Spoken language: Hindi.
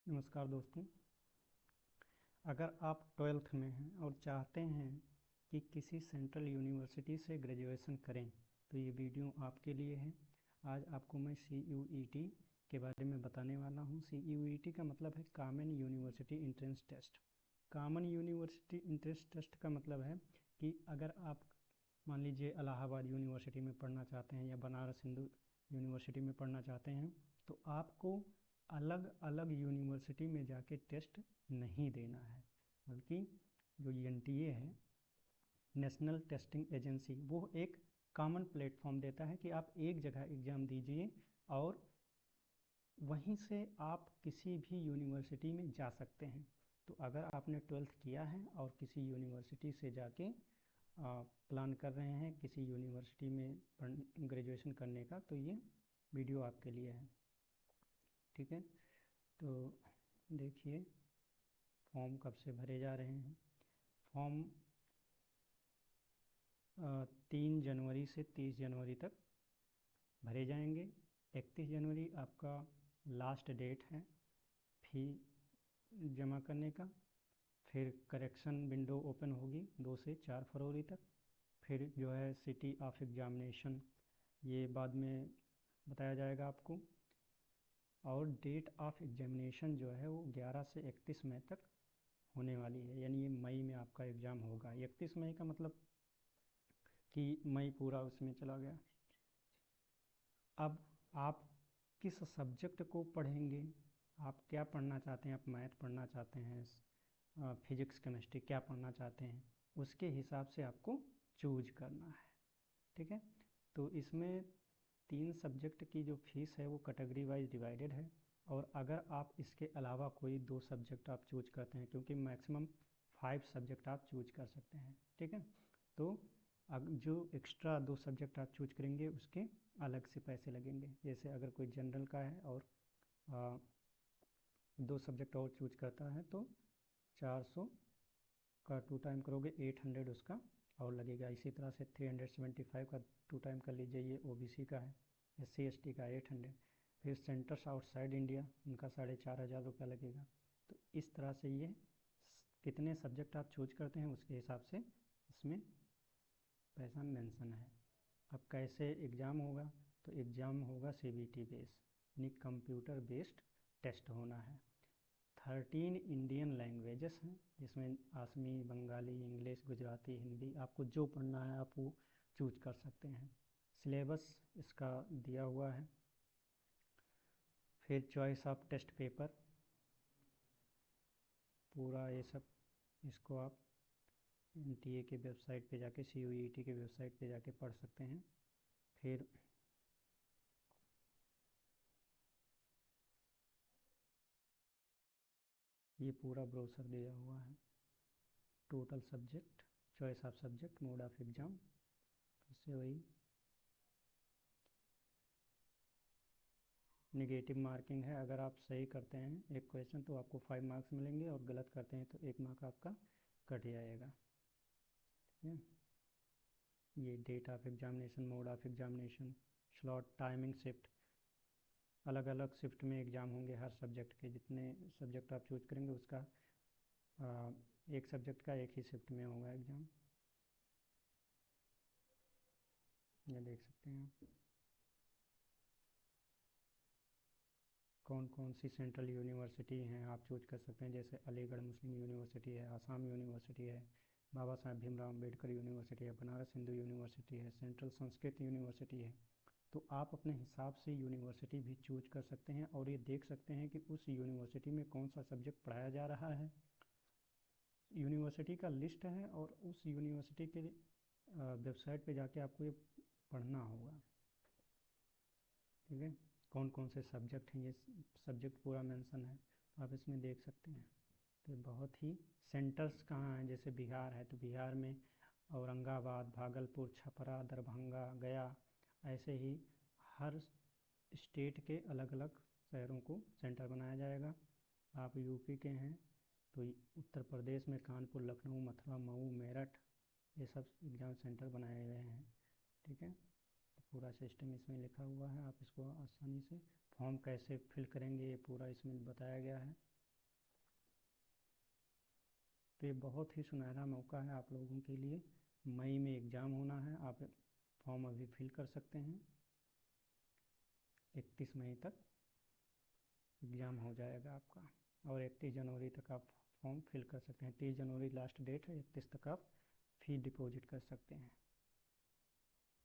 नमस्कार दोस्तों। अगर आप 12th में हैं और चाहते हैं कि किसी सेंट्रल यूनिवर्सिटी से ग्रेजुएशन करें तो ये वीडियो आपके लिए है। आज आपको मैं CUET के बारे में बताने वाला हूँ। CUET का मतलब है common university entrance test. Common university entrance test का मतलब है कि अगर आप मान लीजिए इलाहाबाद यूनिवर्सिटी में पढ़ना चाहते हैं या बनारस हिंदू यूनिवर्सिटी में पढ़ना चाहते हैं तो आपको अलग अलग यूनिवर्सिटी में जाके टेस्ट नहीं देना है, बल्कि जो NTA है, नेशनल टेस्टिंग एजेंसी, वो एक कॉमन प्लेटफॉर्म देता है कि आप एक जगह एग्ज़ाम दीजिए और वहीं से आप किसी भी यूनिवर्सिटी में जा सकते हैं। तो अगर आपने 12th किया है और किसी यूनिवर्सिटी से जाके प्लान कर रहे हैं किसी यूनिवर्सिटी में ग्रेजुएशन करने का, तो ये वीडियो आपके लिए है। ठीक है, तो देखिए फॉर्म कब से भरे जा रहे हैं। फॉर्म 3 जनवरी से 30 जनवरी तक भरे जाएंगे। 31 जनवरी आपका लास्ट डेट है फी जमा करने का। फिर करेक्शन विंडो ओपन होगी 2 से 4 फरवरी तक। फिर जो है सिटी ऑफ एग्जामिनेशन, ये बाद में बताया जाएगा आपको। और डेट ऑफ एग्जामिनेशन जो है वो 11 से 31 मई तक होने वाली है, यानी ये मई में आपका एग्ज़ाम होगा। 31 मई का मतलब कि मई पूरा उसमें चला गया। अब आप किस सब्जेक्ट को पढ़ेंगे, आप क्या पढ़ना चाहते हैं, आप मैथ पढ़ना चाहते हैं, फिजिक्स केमिस्ट्री क्या पढ़ना चाहते हैं, उसके हिसाब से आपको चूज करना है। ठीक है, तो इसमें 3 सब्जेक्ट की जो फीस है वो कैटेगरी वाइज डिवाइडेड है। और अगर आप इसके अलावा कोई 2 सब्जेक्ट आप चूज करते हैं, क्योंकि मैक्सिमम 5 सब्जेक्ट आप चूज कर सकते हैं। ठीक है, तो अब जो एक्स्ट्रा 2 सब्जेक्ट आप चूज करेंगे उसके अलग से पैसे लगेंगे। जैसे अगर कोई जनरल का है और 2 सब्जेक्ट और चूज करता है तो 400 का 2 टाइम करोगे 800 उसका और लगेगा। इसी तरह से 375 का 2 टाइम कर लीजिए, ये OBC का है। SC ST का 800। फिर सेंटर्स आउटसाइड इंडिया, उनका 4500 रुपया लगेगा। तो इस तरह से ये कितने सब्जेक्ट आप चूज करते हैं उसके हिसाब से इसमें पैसा मेंशन है। अब कैसे एग्ज़ाम होगा, तो एग्ज़ाम होगा CBT बेस, यानी कंप्यूटर बेस्ड टेस्ट होना है। 13 इंडियन लैंग्वेजेस हैं, जिसमें आसमी, बंगाली, इंग्लिश, गुजराती, हिंदी, आपको जो पढ़ना है आप वो चूज कर सकते हैं। सिलेबस इसका दिया हुआ है। फिर चॉइस ऑफ टेस्ट पेपर, पूरा ये सब इसको आप NTA की वेबसाइट पे जाके, CUET की वेबसाइट पे जाके पढ़ सकते हैं। फिर ये पूरा ब्रोशर दिया हुआ है। Total subject, choice of subject, mode of exam, इससे वही निगेटिव मार्किंग है। अगर आप सही करते हैं एक क्वेश्चन तो आपको 5 मार्क्स मिलेंगे, और गलत करते हैं तो 1 मार्क आपका कट जाएगा। ठीक है, ये date of examination, mode of examination, slot, timing, shift, अलग अलग शिफ्ट में एग्ज़ाम होंगे हर सब्जेक्ट के। जितने सब्जेक्ट आप चूज करेंगे उसका एक सब्जेक्ट का एक ही शिफ्ट में होगा एग्ज़ाम। ये देख सकते हैं आप कौन कौन सी सेंट्रल यूनिवर्सिटी हैं आप चूज कर सकते हैं। जैसे अलीगढ़ मुस्लिम यूनिवर्सिटी है, आसाम यूनिवर्सिटी है, बाबा साहेब भीमराव अम्बेडकर यूनिवर्सिटी है, बनारस हिंदू यूनिवर्सिटी है, सेंट्रल संस्कृत यूनिवर्सिटी है। तो आप अपने हिसाब से यूनिवर्सिटी भी चूज कर सकते हैं और ये देख सकते हैं कि उस यूनिवर्सिटी में कौन सा सब्जेक्ट पढ़ाया जा रहा है। यूनिवर्सिटी का लिस्ट है और उस यूनिवर्सिटी के वेबसाइट पे जाके आपको ये पढ़ना होगा। ठीक है, कौन कौन से सब्जेक्ट हैं, ये सब्जेक्ट पूरा मेंशन है, आप इसमें देख सकते हैं। तो बहुत ही सेंटर्स कहाँ हैं, जैसे बिहार है तो बिहार में औरंगाबाद, भागलपुर, छपरा, दरभंगा, गया, ऐसे ही हर स्टेट के अलग अलग शहरों को सेंटर बनाया जाएगा। आप यूपी के हैं तो उत्तर प्रदेश में कानपुर, लखनऊ, मथुरा, मऊ, मेरठ, ये सब एग्ज़ाम सेंटर बनाए गए हैं। ठीक है, पूरा सिस्टम इसमें लिखा हुआ है, आप इसको आसानी से फॉर्म कैसे फिल करेंगे ये पूरा इसमें बताया गया है। तो ये बहुत ही सुनहरा मौका है आप लोगों के लिए। मई में एग्ज़ाम होना है, आप फॉर्म अभी फिल कर सकते हैं। 31 मई तक एग्ज़ाम हो जाएगा आपका, और 31 जनवरी तक आप फॉर्म फिल कर सकते हैं। 30 जनवरी लास्ट डेट है, 31 तक आप फी डिपॉजिट कर सकते हैं।